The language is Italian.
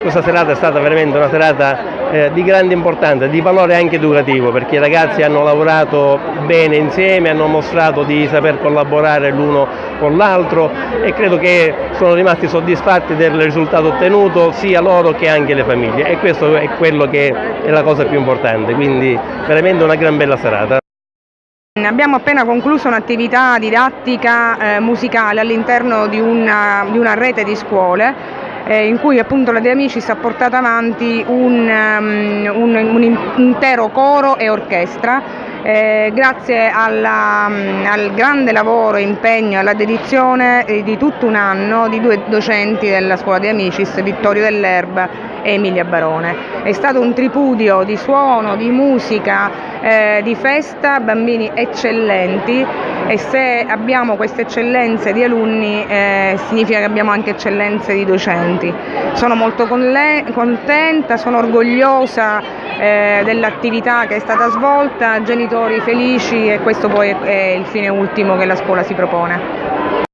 questa serata è stata veramente una serata di grande importanza, di valore anche educativo, perché i ragazzi hanno lavorato bene insieme, hanno mostrato di saper collaborare l'uno con l'altro e credo che sono rimasti soddisfatti del risultato ottenuto sia loro che anche le famiglie, e questo è quello che è la cosa più importante, quindi veramente una gran bella serata. Abbiamo appena concluso un'attività didattica musicale all'interno di una rete di scuole in cui appunto la De Amicis ha portato avanti un intero coro e orchestra. Grazie al grande lavoro, impegno e alla dedizione di tutto un anno di due docenti della scuola De Amicis, Vittorio Dell'Erba e Emilia Barone. È stato un tripudio di suono, di musica, di festa, bambini eccellenti, e se abbiamo queste eccellenze di alunni significa che abbiamo anche eccellenze di docenti. Sono molto contenta, sono orgogliosa dell'attività che è stata svolta, genitori felici, e questo poi è il fine ultimo che la scuola si propone.